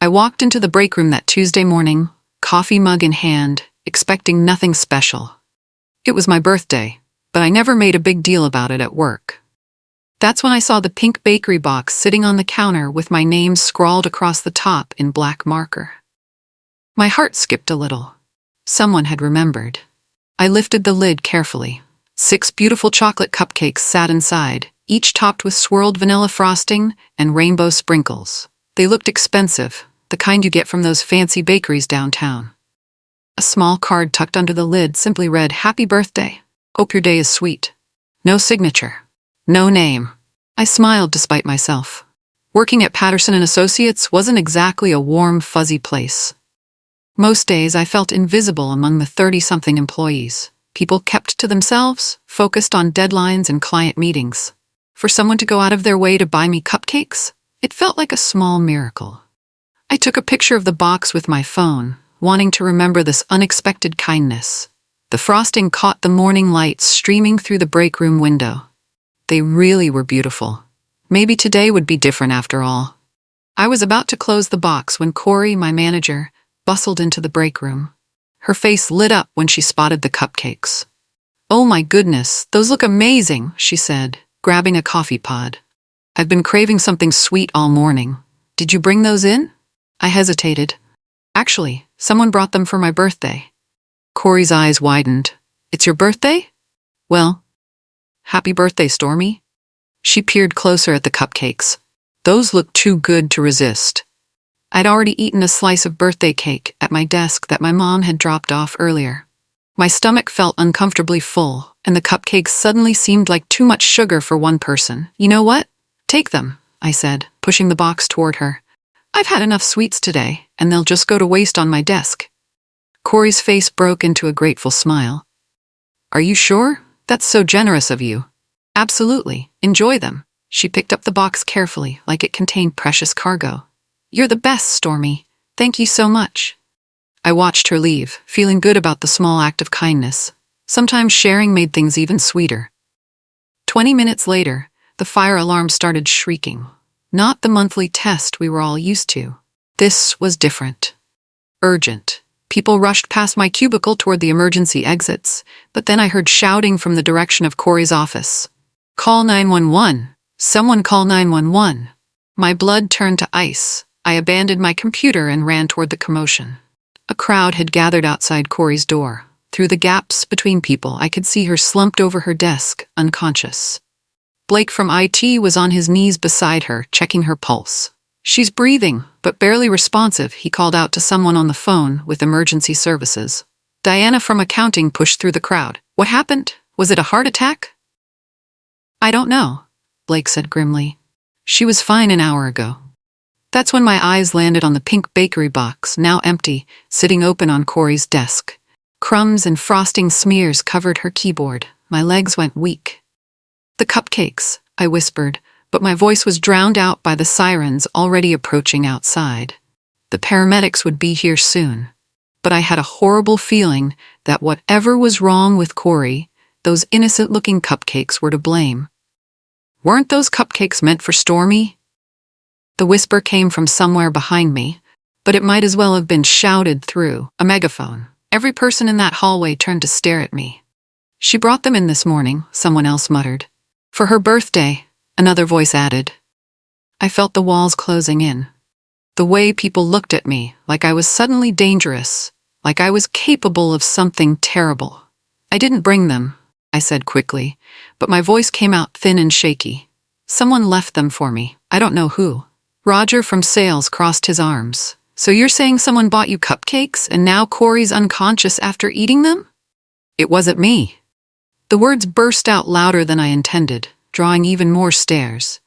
I walked into the break room that Tuesday morning, coffee mug in hand, expecting nothing special. It was my birthday, but I never made a big deal about it at work. That's when I saw the pink bakery box sitting on the counter with my name scrawled across the top in black marker. My heart skipped a little. Someone had remembered. I lifted the lid carefully. 6 beautiful chocolate cupcakes sat inside, each topped with swirled vanilla frosting and rainbow sprinkles. They looked expensive, the kind you get from those fancy bakeries downtown. A small card tucked under the lid simply read, "Happy birthday. Hope your day is sweet." No signature. No name. I smiled despite myself. Working at Patterson & Associates wasn't exactly a warm, fuzzy place. Most days I felt invisible among the 30-something employees. People kept to themselves, focused on deadlines and client meetings. For someone to go out of their way to buy me cupcakes, it felt like a small miracle. I took a picture of the box with my phone, wanting to remember this unexpected kindness. The frosting caught the morning light streaming through the break room window. They really were beautiful. Maybe today would be different after all. I was about to close the box when Corey, my manager, bustled into the break room. Her face lit up when she spotted the cupcakes. "Oh my goodness, those look amazing," she said, grabbing a coffee pod. "I've been craving something sweet all morning. Did you bring those in?" I hesitated. "Actually, someone brought them for my birthday." Corey's eyes widened. "It's your birthday? Well, happy birthday, Stormy." She peered closer at the cupcakes. Those looked too good to resist. I'd already eaten a slice of birthday cake at my desk that my mom had dropped off earlier. My stomach felt uncomfortably full, and the cupcakes suddenly seemed like too much sugar for one person. "You know what? Take them," I said, pushing the box toward her. "I've had enough sweets today, and they'll just go to waste on my desk." Corey's face broke into a grateful smile. "Are you sure? That's so generous of you." "Absolutely. Enjoy them." She picked up the box carefully, like it contained precious cargo. "You're the best, Stormy. Thank you so much." I watched her leave, feeling good about the small act of kindness. Sometimes sharing made things even sweeter. 20 minutes later, the fire alarm started shrieking. Not the monthly test we were all used to. This was different. Urgent. People rushed past my cubicle toward the emergency exits, but then I heard shouting from the direction of Corey's office. "Call 911. Someone call 911. My blood turned to ice. I abandoned my computer and ran toward the commotion. A crowd had gathered outside Corey's door. Through the gaps between people, I could see her slumped over her desk, unconscious. Blake from IT was on his knees beside her, checking her pulse. "She's breathing, but barely responsive," he called out to someone on the phone with emergency services. Diana from accounting pushed through the crowd. "What happened? Was it a heart attack?" "I don't know," Blake said grimly. "She was fine an hour ago." That's when my eyes landed on the pink bakery box, now empty, sitting open on Corey's desk. Crumbs and frosting smears covered her keyboard. My legs went weak. "The cupcakes," I whispered, but my voice was drowned out by the sirens already approaching outside. The paramedics would be here soon. But I had a horrible feeling that whatever was wrong with Corey, those innocent-looking cupcakes were to blame. Weren't those cupcakes meant for Stormy? The whisper came from somewhere behind me, but it might as well have been shouted through a megaphone. Every person in that hallway turned to stare at me. "She brought them in this morning," someone else muttered. "For her birthday," another voice added. I felt the walls closing in. The way people looked at me, like I was suddenly dangerous, like I was capable of something terrible. "I didn't bring them," I said quickly, but my voice came out thin and shaky. "Someone left them for me. I don't know who." Roger from sales crossed his arms. "So you're saying someone bought you cupcakes and now Corey's unconscious after eating them?" "It wasn't me." The words burst out louder than I intended, drawing even more stares.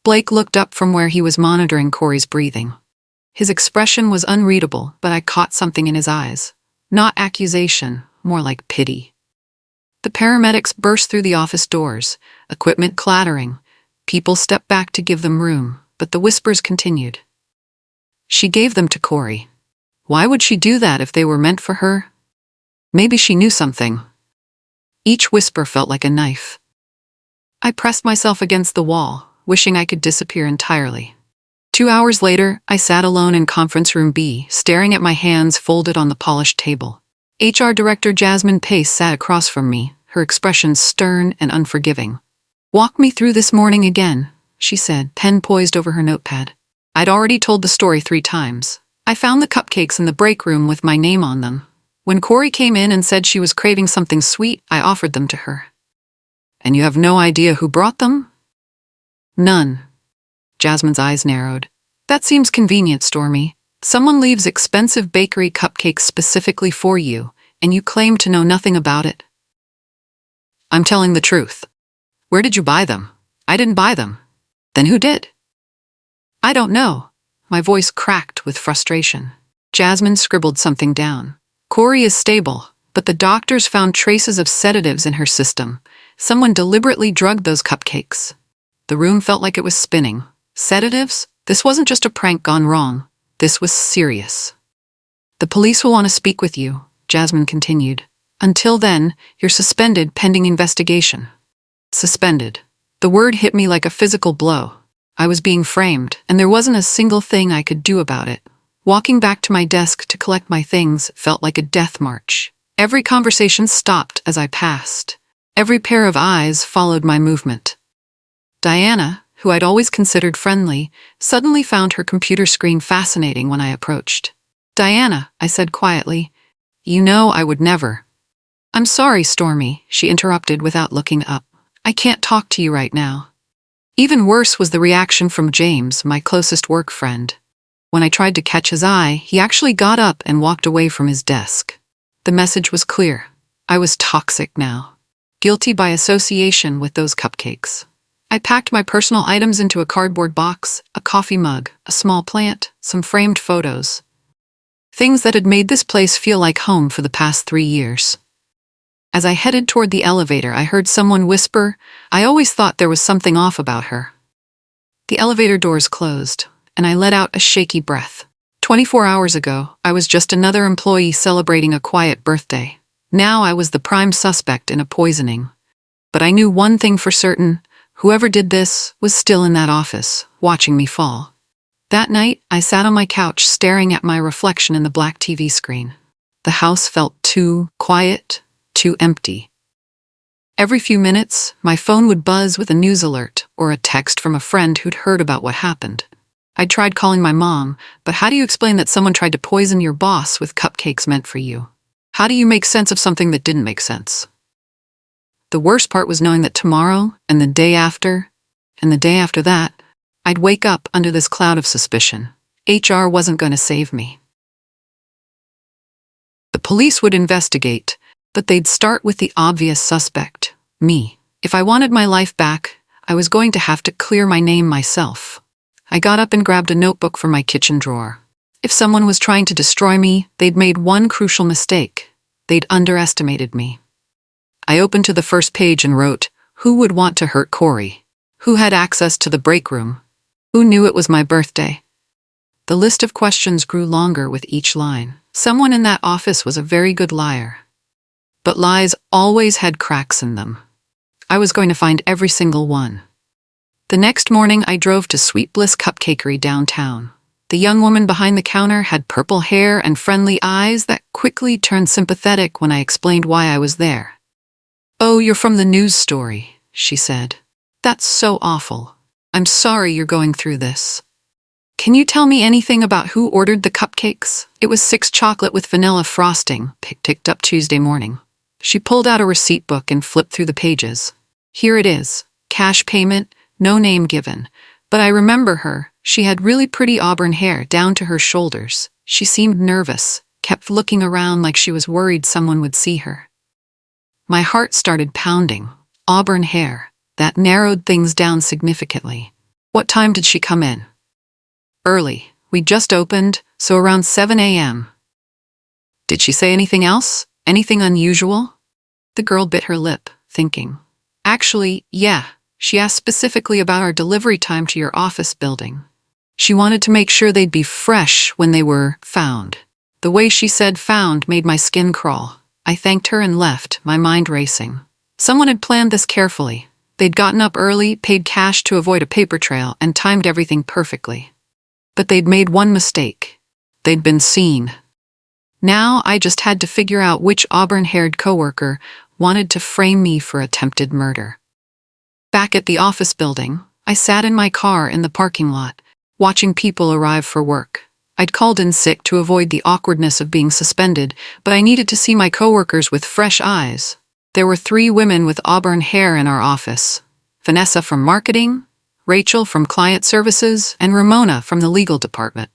Blake looked up from where he was monitoring Corey's breathing. His expression was unreadable, but I caught something in his eyes. Not accusation, more like pity. The paramedics burst through the office doors, equipment clattering. People stepped back to give them room, but the whispers continued. "She gave them to Corey. Why would she do that if they were meant for her? Maybe she knew something." Each whisper felt like a knife. I pressed myself against the wall, wishing I could disappear entirely. 2 hours later, I sat alone in conference room B, staring at my hands folded on the polished table. HR Director Jasmine Pace sat across from me, her expression stern and unforgiving. "Walk me through this morning again," she said, pen poised over her notepad. I'd already told the story 3 times. I found the cupcakes in the break room with my name on them. When Corey came in and said she was craving something sweet, I offered them to her. "And you have no idea who brought them?" "None." Jasmine's eyes narrowed. "That seems convenient, Stormy. Someone leaves expensive bakery cupcakes specifically for you, and you claim to know nothing about it." "I'm telling the truth." "Where did you buy them?" "I didn't buy them." "Then who did?" "I don't know." My voice cracked with frustration. Jasmine scribbled something down. "Corey is stable, but the doctors found traces of sedatives in her system. Someone deliberately drugged those cupcakes." The room felt like it was spinning. Sedatives? This wasn't just a prank gone wrong. This was serious. "The police will want to speak with you," Jasmine continued. "Until then, you're suspended pending investigation." Suspended. The word hit me like a physical blow. I was being framed, and there wasn't a single thing I could do about it. Walking back to my desk to collect my things felt like a death march. Every conversation stopped as I passed. Every pair of eyes followed my movement. Diana, who I'd always considered friendly, suddenly found her computer screen fascinating when I approached. "Diana," I said quietly, "you know I would never." "I'm sorry, Stormy," she interrupted without looking up. "I can't talk to you right now." Even worse was the reaction from James, my closest work friend. When I tried to catch his eye, he actually got up and walked away from his desk. The message was clear. I was toxic now. Guilty by association with those cupcakes. I packed my personal items into a cardboard box, a coffee mug, a small plant, some framed photos. Things that had made this place feel like home for the past 3 years. As I headed toward the elevator, I heard someone whisper, "I always thought there was something off about her." The elevator doors closed, and I let out a shaky breath. 24 hours ago, I was just another employee celebrating a quiet birthday. Now I was the prime suspect in a poisoning. But I knew one thing for certain: whoever did this was still in that office, watching me fall. That night, I sat on my couch staring at my reflection in the black TV screen. The house felt too quiet, too empty. Every few minutes, my phone would buzz with a news alert or a text from a friend who'd heard about what happened. I'd tried calling my mom, but how do you explain that someone tried to poison your boss with cupcakes meant for you? How do you make sense of something that didn't make sense? The worst part was knowing that tomorrow, and the day after, and the day after that, I'd wake up under this cloud of suspicion. HR wasn't going to save me. The police would investigate, but they'd start with the obvious suspect, me. If I wanted my life back, I was going to have to clear my name myself. I got up and grabbed a notebook from my kitchen drawer. If someone was trying to destroy me, they'd made one crucial mistake. They'd underestimated me. I opened to the first page and wrote, "Who would want to hurt Corey? Who had access to the break room? Who knew it was my birthday?" The list of questions grew longer with each line. Someone in that office was a very good liar. But lies always had cracks in them. I was going to find every single one. The next morning, I drove to Sweet Bliss Cupcakery downtown. The young woman behind the counter had purple hair and friendly eyes that quickly turned sympathetic when I explained why I was there. "Oh, you're from the news story," she said. "That's so awful. I'm sorry you're going through this. Can you tell me anything about who ordered the cupcakes?" It was 6 chocolate with vanilla frosting, picked up Tuesday morning. She pulled out a receipt book and flipped through the pages. "Here it is. Cash payment, no name given. But I remember her. She had really pretty auburn hair down to her shoulders. She seemed nervous, kept looking around like she was worried someone would see her." My heart started pounding. Auburn hair. That narrowed things down significantly. "What time did she come in?" "Early. We just opened, so around 7 a.m. "Did she say anything else? Anything unusual?" The girl bit her lip, thinking. "Actually, yeah. She asked specifically about our delivery time to your office building. She wanted to make sure they'd be fresh when they were found." The way she said found made my skin crawl. I thanked her and left, my mind racing. Someone had planned this carefully. They'd gotten up early, paid cash to avoid a paper trail, and timed everything perfectly. But they'd made one mistake. They'd been seen. Now I just had to figure out which auburn-haired coworker wanted to frame me for attempted murder. Back at the office building, I sat in my car in the parking lot, watching people arrive for work. I'd called in sick to avoid the awkwardness of being suspended, but I needed to see my coworkers with fresh eyes. There were 3 women with auburn hair in our office: Vanessa from marketing, Rachel from client services, and Ramona from the legal department.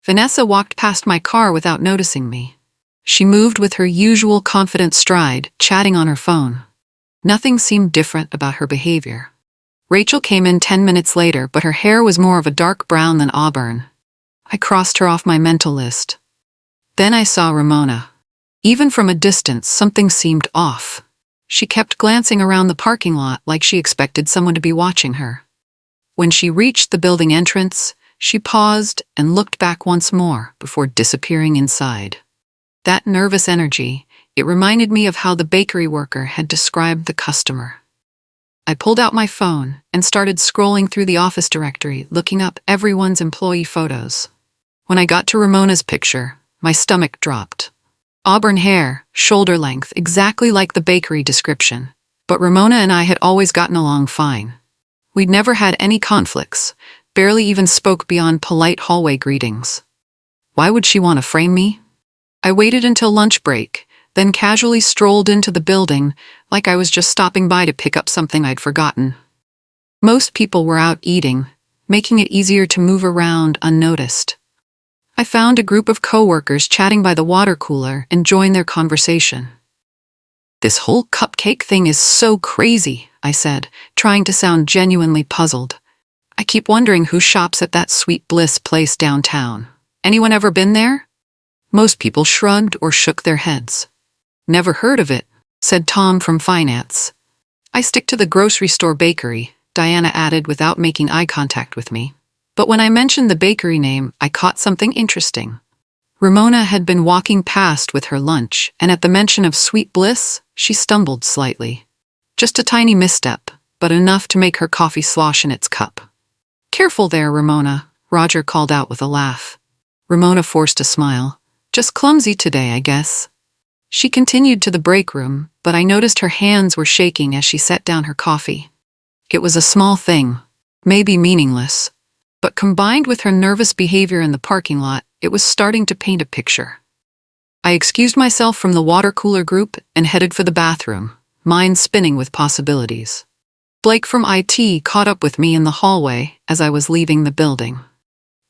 Vanessa walked past my car without noticing me. She moved with her usual confident stride, chatting on her phone. Nothing seemed different about her behavior. Rachel came in 10 minutes later, but her hair was more of a dark brown than auburn. I crossed her off my mental list. Then I saw Ramona. Even from a distance, something seemed off. She kept glancing around the parking lot like she expected someone to be watching her. When she reached the building entrance, she paused and looked back once more before disappearing inside. That nervous energy, it reminded me of how the bakery worker had described the customer. I pulled out my phone and started scrolling through the office directory, looking up everyone's employee photos. When I got to Ramona's picture, my stomach dropped. Auburn hair, shoulder length, exactly like the bakery description. But Ramona and I had always gotten along fine. We'd never had any conflicts, barely even spoke beyond polite hallway greetings. Why would she want to frame me? I waited until lunch break, then casually strolled into the building like I was just stopping by to pick up something I'd forgotten. Most people were out eating, making it easier to move around unnoticed. I found a group of coworkers chatting by the water cooler and joined their conversation. "This whole cupcake thing is so crazy," I said, trying to sound genuinely puzzled. "I keep wondering who shops at that Sweet Bliss place downtown. Anyone ever been there?" Most people shrugged or shook their heads. "Never heard of it," said Tom from finance. "I stick to the grocery store bakery," Diana added without making eye contact with me. But when I mentioned the bakery name, I caught something interesting. Ramona had been walking past with her lunch, and at the mention of Sweet Bliss, she stumbled slightly. Just a tiny misstep, but enough to make her coffee slosh in its cup. "Careful there, Ramona," Roger called out with a laugh. Ramona forced a smile. "Just clumsy today, I guess." She continued to the break room, but I noticed her hands were shaking as she set down her coffee. It was a small thing, maybe meaningless, but combined with her nervous behavior in the parking lot, it was starting to paint a picture. I excused myself from the water cooler group and headed for the bathroom, mind spinning with possibilities. Blake from IT caught up with me in the hallway as I was leaving the building.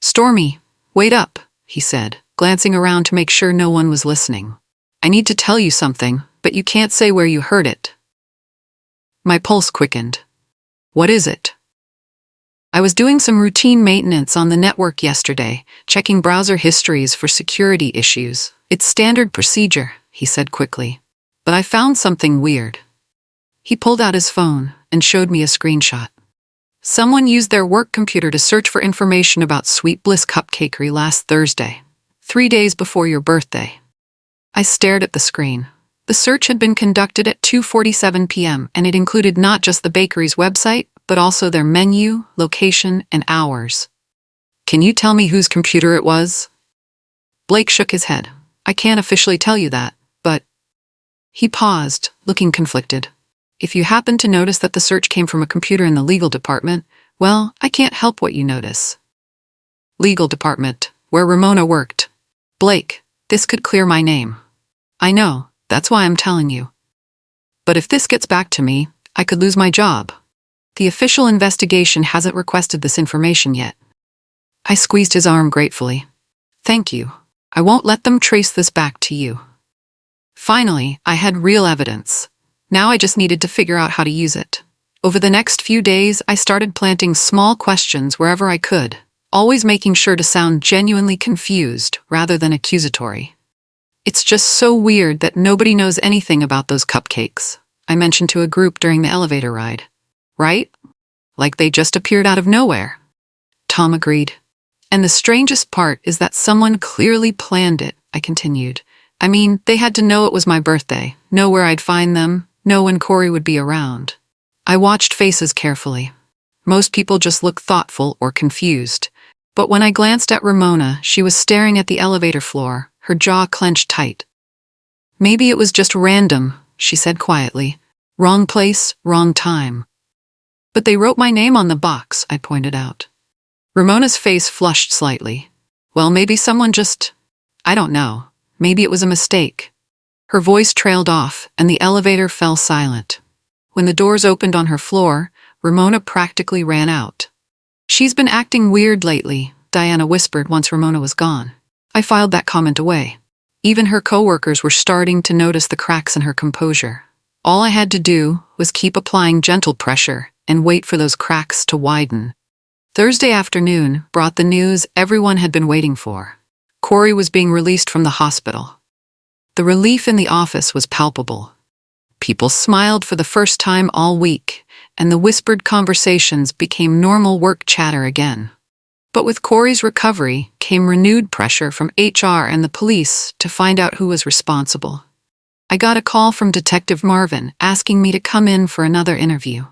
"Stormy, wait up," he said, glancing around to make sure no one was listening. "I need to tell you something, but you can't say where you heard it." My pulse quickened. "What is it?" "I was doing some routine maintenance on the network yesterday, checking browser histories for security issues. It's standard procedure," he said quickly. "But I found something weird." He pulled out his phone and showed me a screenshot. Someone used their work computer to search for information about Sweet Bliss Cupcakery last Thursday, 3 days before your birthday. I stared at the screen. The search had been conducted at 2:47 p.m., and it included not just the bakery's website, but also their menu, location, and hours. "Can you tell me whose computer it was?" Blake shook his head. "I can't officially tell you that, but..." He paused, looking conflicted. "If you happen to notice that the search came from a computer in the legal department, well, I can't help what you notice." Legal department, where Ramona worked. "Blake, this could clear my name." "I know, that's why I'm telling you. But if this gets back to me, I could lose my job. The official investigation hasn't requested this information yet." I squeezed his arm gratefully. "Thank you. I won't let them trace this back to you." Finally, I had real evidence. Now I just needed to figure out how to use it. Over the next few days, I started planting small questions wherever I could, always making sure to sound genuinely confused rather than accusatory. "It's just so weird that nobody knows anything about those cupcakes," I mentioned to a group during the elevator ride. "Right? Like they just appeared out of nowhere." Tom agreed. "And the strangest part is that someone clearly planned it," I continued. "I mean, they had to know it was my birthday, know where I'd find them, know when Corey would be around." I watched faces carefully. Most people just looked thoughtful or confused. But when I glanced at Ramona, she was staring at the elevator floor, her jaw clenched tight. "Maybe it was just random," she said quietly. "Wrong place, wrong time." "But they wrote my name on the box," I pointed out. Ramona's face flushed slightly. "Well, maybe someone I don't know. Maybe it was a mistake." Her voice trailed off, and the elevator fell silent. When the doors opened on her floor, Ramona practically ran out. "She's been acting weird lately," Diana whispered once Ramona was gone. I filed that comment away. Even her coworkers were starting to notice the cracks in her composure. All I had to do was keep applying gentle pressure and wait for those cracks to widen. Thursday afternoon brought the news everyone had been waiting for. Corey was being released from the hospital. The relief in the office was palpable. People smiled for the first time all week, and the whispered conversations became normal work chatter again. But with Corey's recovery came renewed pressure from HR and the police to find out who was responsible. I got a call from Detective Marvin asking me to come in for another interview.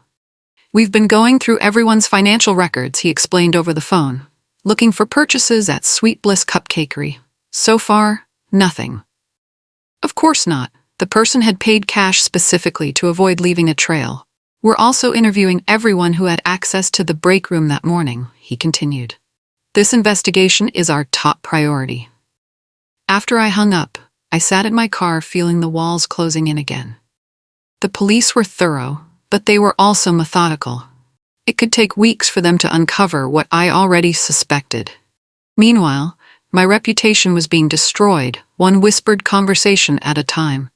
"We've been going through everyone's financial records," he explained over the phone, "looking for purchases at Sweet Bliss Cupcakery. So far, nothing." Of course not. The person had paid cash specifically to avoid leaving a trail. "We're also interviewing everyone who had access to the break room that morning," he continued. "This investigation is our top priority." After I hung up, I sat in my car feeling the walls closing in again. The police were thorough, but they were also methodical. It could take weeks for them to uncover what I already suspected. Meanwhile, my reputation was being destroyed, one whispered conversation at a time.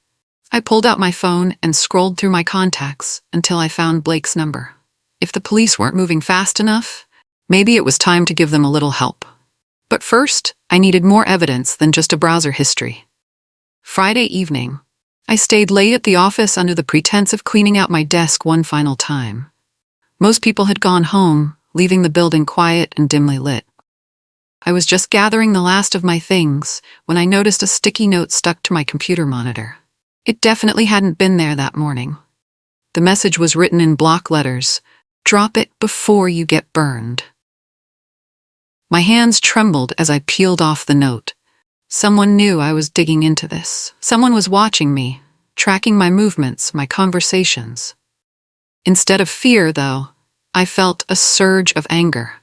I pulled out my phone and scrolled through my contacts until I found Blake's number. If the police weren't moving fast enough, maybe it was time to give them a little help. But first, I needed more evidence than just a browser history. Friday evening, I stayed late at the office under the pretense of cleaning out my desk one final time. Most people had gone home, leaving the building quiet and dimly lit. I was just gathering the last of my things when I noticed a sticky note stuck to my computer monitor. It definitely hadn't been there that morning. The message was written in block letters, "Drop it before you get burned." My hands trembled as I peeled off the note. Someone knew I was digging into this. Someone was watching me, tracking my movements, my conversations. Instead of fear, though, I felt a surge of anger.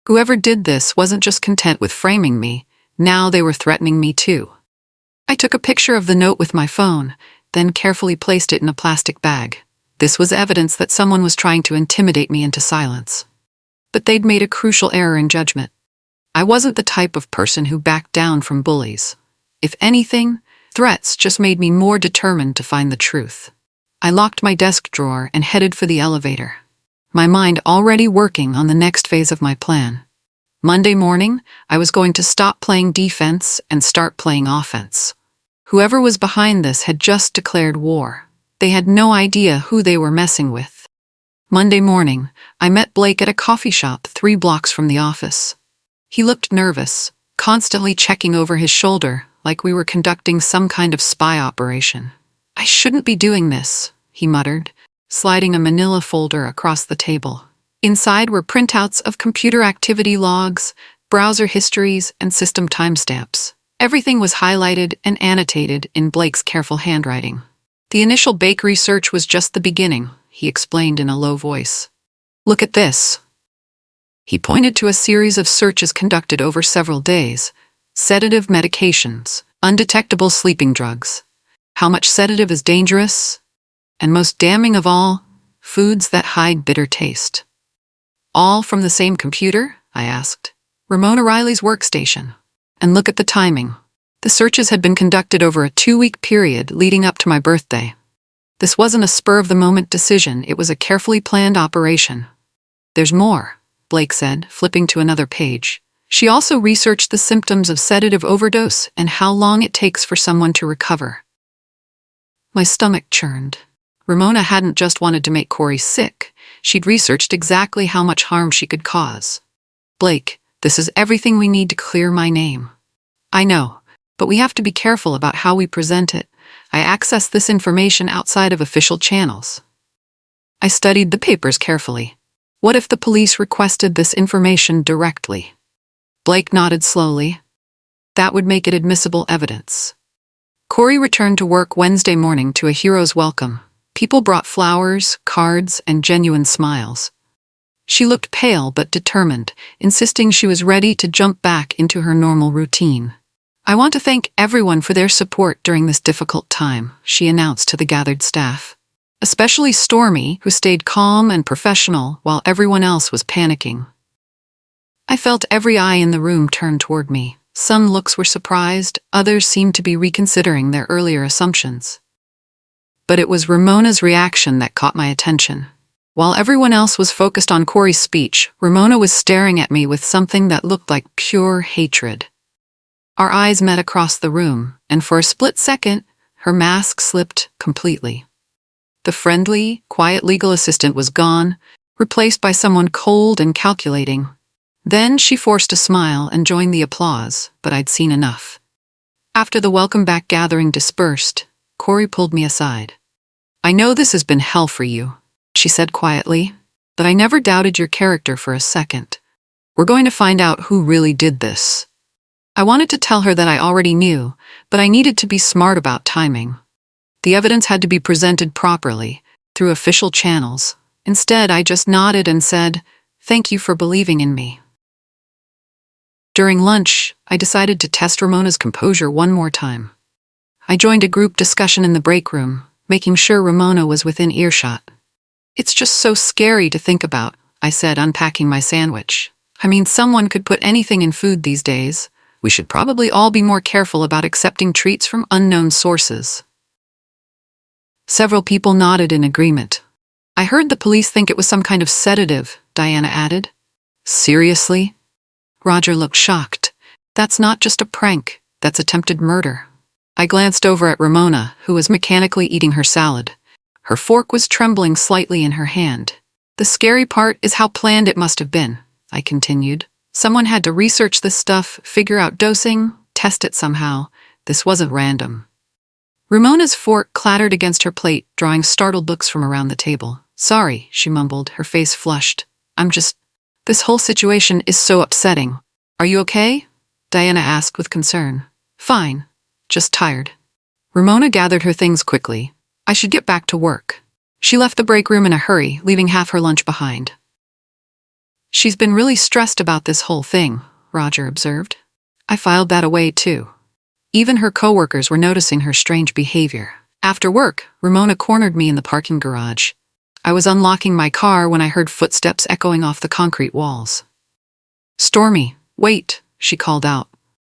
Whoever did this wasn't just content with framing me, now they were threatening me too. I took a picture of the note with my phone, then carefully placed it in a plastic bag. This was evidence that someone was trying to intimidate me into silence. But they'd made a crucial error in judgment. I wasn't the type of person who backed down from bullies. If anything, threats just made me more determined to find the truth. I locked my desk drawer and headed for the elevator, my mind already working on the next phase of my plan. Monday morning, I was going to stop playing defense and start playing offense. Whoever was behind this had just declared war. They had no idea who they were messing with. Monday morning, I met Blake at a coffee shop 3 blocks from the office. He looked nervous, constantly checking over his shoulder like we were conducting some kind of spy operation. "I shouldn't be doing this," he muttered, sliding a manila folder across the table. Inside were printouts of computer activity logs, browser histories, and system timestamps. Everything was highlighted and annotated in Blake's careful handwriting. "The initial bakery search was just the beginning," he explained in a low voice. "Look at this." He pointed to a series of searches conducted over several days. Sedative medications, undetectable sleeping drugs, how much sedative is dangerous, and most damning of all, foods that hide bitter taste. "All from the same computer?" I asked. "Ramona Riley's workstation. And look at the timing. The searches had been conducted over a 2-week period leading up to my birthday. This wasn't a spur-of-the-moment decision, it was a carefully planned operation." "There's more," Blake said, flipping to another page. "She also researched the symptoms of sedative overdose and how long it takes for someone to recover." My stomach churned. Ramona hadn't just wanted to make Corey sick, she'd researched exactly how much harm she could cause. "Blake, this is everything we need to clear my name." "I know, but we have to be careful about how we present it. I accessed this information outside of official channels." I studied the papers carefully. What if the police requested this information directly? Blake nodded slowly. That would make it admissible evidence. Corey returned to work Wednesday morning to a hero's welcome. People brought flowers, cards, and genuine smiles. She looked pale but determined, insisting she was ready to jump back into her normal routine. I want to thank everyone for their support during this difficult time, she announced to the gathered staff. Especially Stormy, who stayed calm and professional while everyone else was panicking. I felt every eye in the room turn toward me. Some looks were surprised, others seemed to be reconsidering their earlier assumptions. But it was Ramona's reaction that caught my attention. While everyone else was focused on Corey's speech, Ramona was staring at me with something that looked like pure hatred. Our eyes met across the room, and for a split second, her mask slipped completely. The friendly, quiet legal assistant was gone, replaced by someone cold and calculating. Then she forced a smile and joined the applause, but I'd seen enough. After the welcome back gathering dispersed, Corey pulled me aside. I know this has been hell for you, she said quietly, but I never doubted your character for a second. We're going to find out who really did this. I wanted to tell her that I already knew, but I needed to be smart about timing. The evidence had to be presented properly, through official channels. Instead, I just nodded and said, "Thank you for believing in me." During lunch, I decided to test Ramona's composure one more time. I joined a group discussion in the break room, making sure Ramona was within earshot. "It's just so scary to think about," I said, unpacking my sandwich. "I mean, someone could put anything in food these days. We should probably all be more careful about accepting treats from unknown sources." Several people nodded in agreement. "I heard the police think it was some kind of sedative," Diana added. "Seriously?" Roger looked shocked. "That's not just a prank, that's attempted murder." I glanced over at Ramona, who was mechanically eating her salad. Her fork was trembling slightly in her hand. "The scary part is how planned it must have been," I continued. "Someone had to research this stuff, figure out dosing, test it somehow. This wasn't random." Ramona's fork clattered against her plate, drawing startled looks from around the table. "Sorry," she mumbled, her face flushed. This whole situation is so upsetting." "Are you okay?" Diana asked with concern. "Fine. Just tired." Ramona gathered her things quickly. "I should get back to work." She left the break room in a hurry, leaving half her lunch behind. "She's been really stressed about this whole thing," Roger observed. I filed that away too. Even her coworkers were noticing her strange behavior. After work, Ramona cornered me in the parking garage. I was unlocking my car when I heard footsteps echoing off the concrete walls. "Stormy, wait," she called out.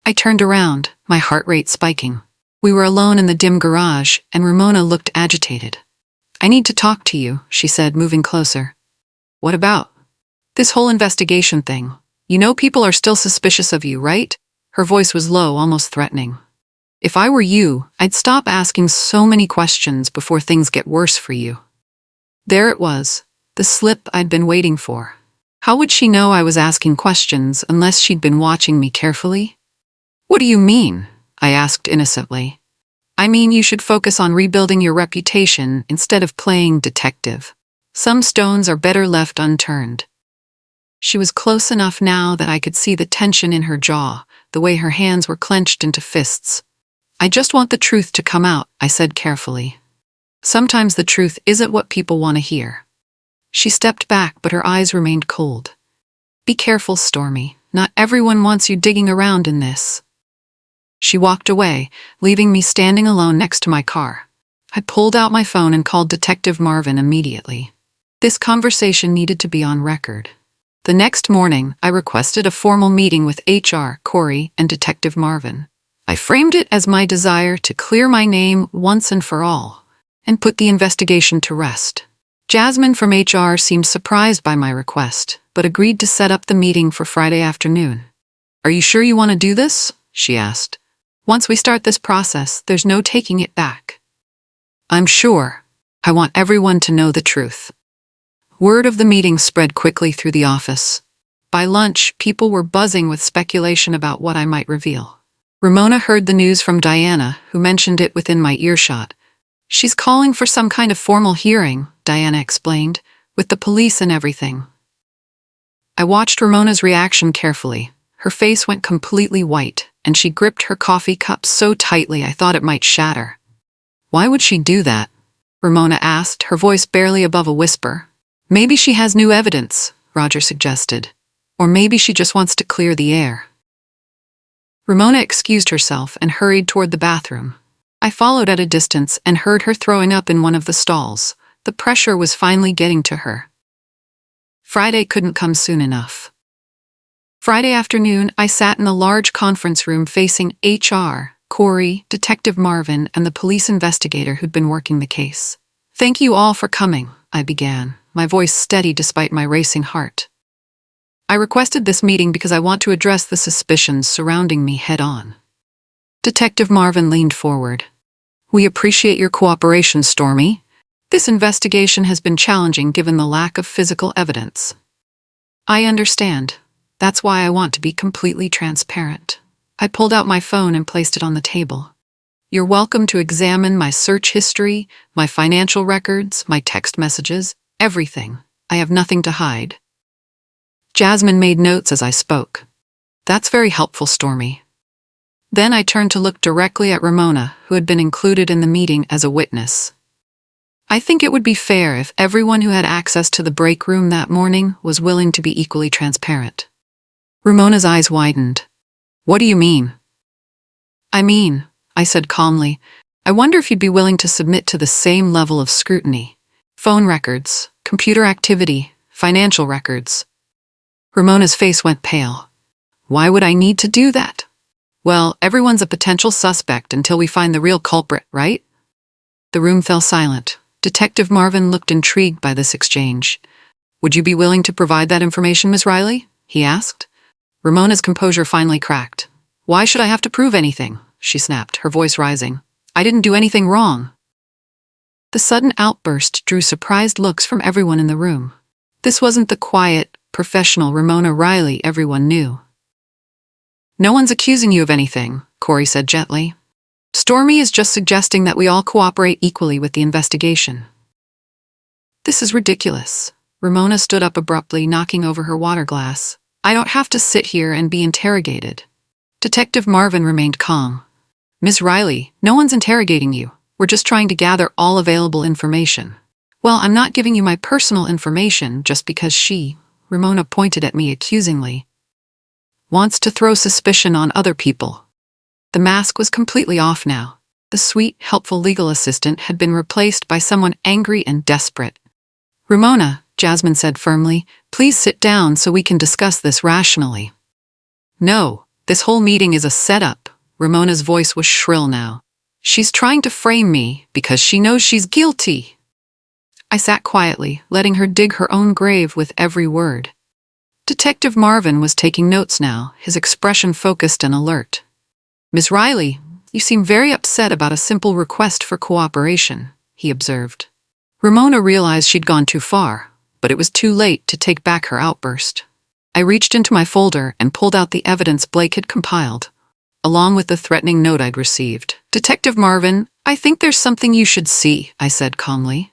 I turned around, my heart rate spiking. We were alone in the dim garage, and Ramona looked agitated. "I need to talk to you," she said, moving closer. "What about?" "This whole investigation thing. You know people are still suspicious of you, right?" Her voice was low, almost threatening. "If I were you, I'd stop asking so many questions before things get worse for you." There it was, the slip I'd been waiting for. How would she know I was asking questions unless she'd been watching me carefully? "What do you mean?" I asked innocently. "I mean you should focus on rebuilding your reputation instead of playing detective. Some stones are better left unturned." She was close enough now that I could see the tension in her jaw, the way her hands were clenched into fists. "I just want the truth to come out," I said carefully. "Sometimes the truth isn't what people want to hear." She stepped back, but her eyes remained cold. "Be careful, Stormy. Not everyone wants you digging around in this." She walked away, leaving me standing alone next to my car. I pulled out my phone and called Detective Marvin immediately. This conversation needed to be on record. The next morning, I requested a formal meeting with HR, Corey, and Detective Marvin. I framed it as my desire to clear my name once and for all, and put the investigation to rest. Jasmine from HR seemed surprised by my request, but agreed to set up the meeting for Friday afternoon. "Are you sure you want to do this?" she asked. "Once we start this process, there's no taking it back." "I'm sure. I want everyone to know the truth." Word of the meeting spread quickly through the office. By lunch, people were buzzing with speculation about what I might reveal. Ramona heard the news from Diana, who mentioned it within my earshot. "She's calling for some kind of formal hearing," Diana explained, "with the police and everything." I watched Ramona's reaction carefully. Her face went completely white, and she gripped her coffee cup so tightly I thought it might shatter. Why would she do that? Ramona asked, her voice barely above a whisper. Maybe she has new evidence, Roger suggested. Or maybe she just wants to clear the air. Ramona excused herself and hurried toward the bathroom. I followed at a distance and heard her throwing up in one of the stalls. The pressure was finally getting to her. Friday couldn't come soon enough. Friday afternoon, I sat in a large conference room facing HR, Corey, Detective Marvin, and the police investigator who'd been working the case. Thank you all for coming, I began, my voice steady despite my racing heart. I requested this meeting because I want to address the suspicions surrounding me head-on. Detective Marvin leaned forward. We appreciate your cooperation, Stormy. This investigation has been challenging given the lack of physical evidence. I understand. That's why I want to be completely transparent. I pulled out my phone and placed it on the table. You're welcome to examine my search history, my financial records, my text messages, everything. I have nothing to hide. Jasmine made notes as I spoke. That's very helpful, Stormy. Then I turned to look directly at Ramona, who had been included in the meeting as a witness. I think it would be fair if everyone who had access to the break room that morning was willing to be equally transparent. Ramona's eyes widened. What do you mean? I said calmly, I wonder if you'd be willing to submit to the same level of scrutiny. Phone records, computer activity, financial records. Ramona's face went pale. Why would I need to do that? Well, everyone's a potential suspect until we find the real culprit, right? The room fell silent. Detective Marvin looked intrigued by this exchange. Would you be willing to provide that information, Miss Riley? He asked. Ramona's composure finally cracked. Why should I have to prove anything? She snapped, her voice rising. I didn't do anything wrong. The sudden outburst drew surprised looks from everyone in the room. This wasn't the quiet, professional Ramona Riley everyone knew. No one's accusing you of anything, Corey said gently. Stormy is just suggesting that we all cooperate equally with the investigation. This is ridiculous. Ramona stood up abruptly, knocking over her water glass. I don't have to sit here and be interrogated. Detective Marvin remained calm. Miss Riley, no one's interrogating you. We're just trying to gather all available information. Well, I'm not giving you my personal information just because she, Ramona pointed at me accusingly, wants to throw suspicion on other people. The mask was completely off now. The sweet, helpful legal assistant had been replaced by someone angry and desperate. Ramona, Jasmine said firmly, please sit down so we can discuss this rationally. No, this whole meeting is a setup. Ramona's voice was shrill now. She's trying to frame me because she knows she's guilty. I sat quietly, letting her dig her own grave with every word. Detective Marvin was taking notes now, his expression focused and alert. Miss Riley, you seem very upset about a simple request for cooperation, he observed. Ramona realized she'd gone too far, but it was too late to take back her outburst. I reached into my folder and pulled out the evidence Blake had compiled, along with the threatening note I'd received. Detective Marvin, I think there's something you should see, I said calmly.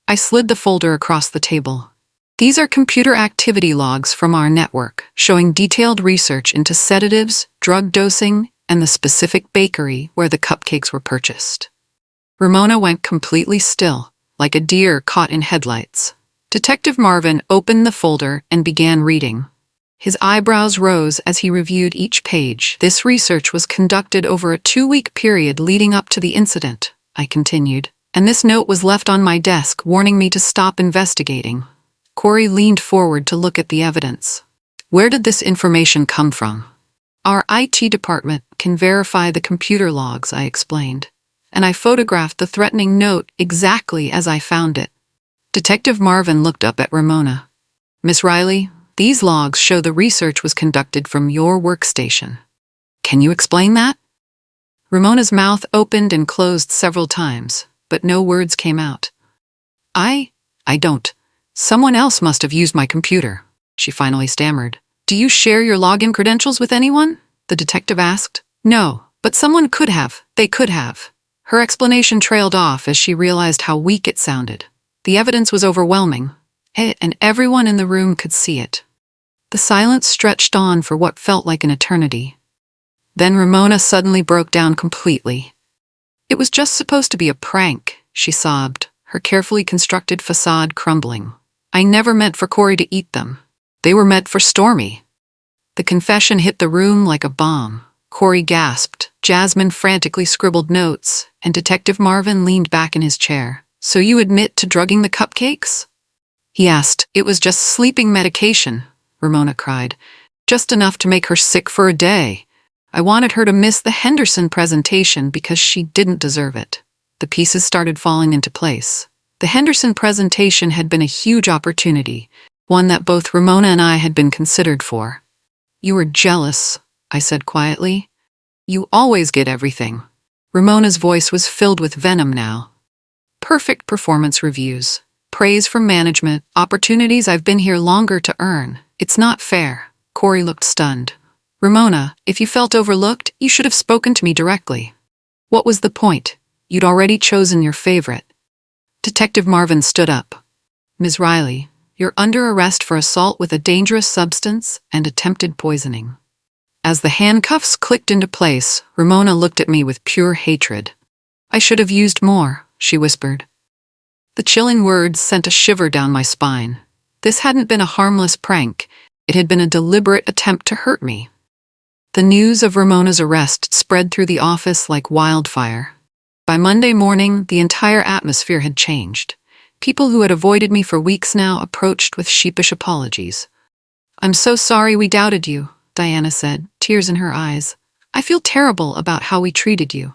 I slid the folder across the table. These are computer activity logs from our network, showing detailed research into sedatives, drug dosing, and the specific bakery where the cupcakes were purchased. Ramona went completely still, like a deer caught in headlights. Detective Marvin opened the folder and began reading. His eyebrows rose as he reviewed each page. This research was conducted over a 2-week period leading up to the incident, I continued, and this note was left on my desk warning me to stop investigating. Corey leaned forward to look at the evidence. Where did this information come from? Our IT department can verify the computer logs, I explained, and I photographed the threatening note exactly as I found it. Detective Marvin looked up at Ramona. Miss Riley, these logs show the research was conducted from your workstation. Can you explain that? Ramona's mouth opened and closed several times, but no words came out. I don't. Someone else must have used my computer, she finally stammered. Do you share your login credentials with anyone? The detective asked. No, but someone could have. They could have. Her explanation trailed off as she realized how weak it sounded. The evidence was overwhelming, and everyone in the room could see it. The silence stretched on for what felt like an eternity. Then Ramona suddenly broke down completely. "It was just supposed to be a prank," she sobbed, her carefully constructed facade crumbling. "I never meant for Corey to eat them. They were meant for Stormy." The confession hit the room like a bomb. Corey gasped, Jasmine frantically scribbled notes, and Detective Marvin leaned back in his chair. "So you admit to drugging the cupcakes?" he asked. "It was just sleeping medication," Ramona cried. "Just enough to make her sick for a day. I wanted her to miss the Henderson presentation because she didn't deserve it." The pieces started falling into place. The Henderson presentation had been a huge opportunity, one that both Ramona and I had been considered for. "You were jealous," I said quietly. "You always get everything." Ramona's voice was filled with venom now. "Perfect performance reviews, praise from management, opportunities I've been here longer to earn. It's not fair." Corey looked stunned. "Ramona, if you felt overlooked, you should have spoken to me directly. What was the point? You'd already chosen your favorite." Detective Marvin stood up. "Ms. Riley, you're under arrest for assault with a dangerous substance and attempted poisoning." As the handcuffs clicked into place, Ramona looked at me with pure hatred. "I should have used more," she whispered. The chilling words sent a shiver down my spine. This hadn't been a harmless prank. It had been a deliberate attempt to hurt me. The news of Ramona's arrest spread through the office like wildfire. By Monday morning, the entire atmosphere had changed. People who had avoided me for weeks now approached with sheepish apologies. "I'm so sorry we doubted you," Diana said, tears in her eyes. "I feel terrible about how we treated you."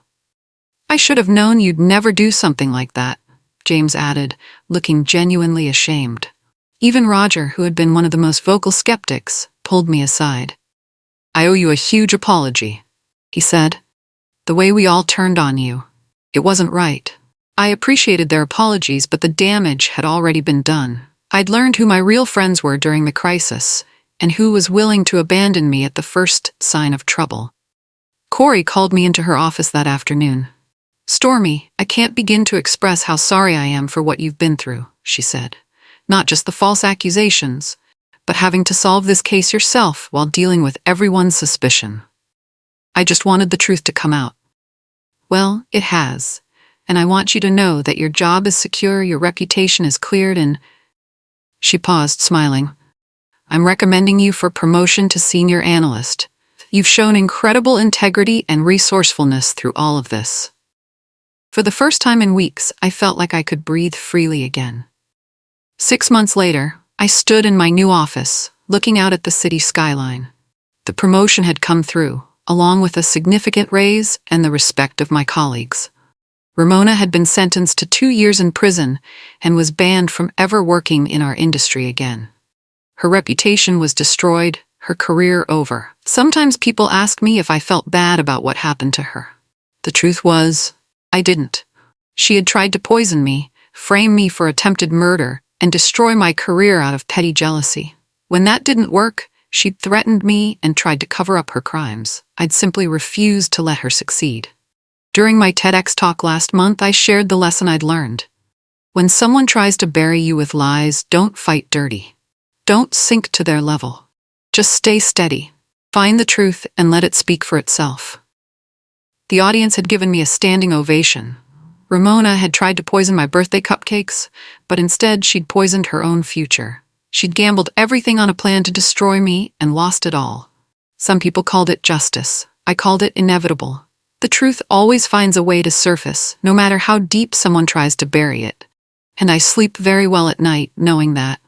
"I should have known you'd never do something like that," James added, looking genuinely ashamed. Even Roger, who had been one of the most vocal skeptics, pulled me aside. "I owe you a huge apology," he said. "The way we all turned on you. It wasn't right." I appreciated their apologies, but the damage had already been done. I'd learned who my real friends were during the crisis, and who was willing to abandon me at the first sign of trouble. Corey called me into her office that afternoon. "Stormy, I can't begin to express how sorry I am for what you've been through," she said. "Not just the false accusations, but having to solve this case yourself while dealing with everyone's suspicion. I just wanted the truth to come out." "Well, it has, and I want you to know that your job is secure, your reputation is cleared, and—" She paused, smiling. "I'm recommending you for promotion to senior analyst. You've shown incredible integrity and resourcefulness through all of this." For the first time in weeks, I felt like I could breathe freely again. 6 months later, I stood in my new office, looking out at the city skyline. The promotion had come through, along with a significant raise and the respect of my colleagues. Ramona had been sentenced to 2 years in prison and was banned from ever working in our industry again. Her reputation was destroyed, her career over. Sometimes people asked me if I felt bad about what happened to her. The truth was, I didn't. She had tried to poison me, frame me for attempted murder, and destroy my career out of petty jealousy. When that didn't work, she'd threatened me and tried to cover up her crimes. I'd simply refused to let her succeed. During my TEDx talk last month, I shared the lesson I'd learned. When someone tries to bury you with lies, don't fight dirty. Don't sink to their level. Just stay steady. Find the truth and let it speak for itself. The audience had given me a standing ovation. Ramona had tried to poison my birthday cupcakes, but instead she'd poisoned her own future. She'd gambled everything on a plan to destroy me and lost it all. Some people called it justice. I called it inevitable. The truth always finds a way to surface, no matter how deep someone tries to bury it. And I sleep very well at night knowing that.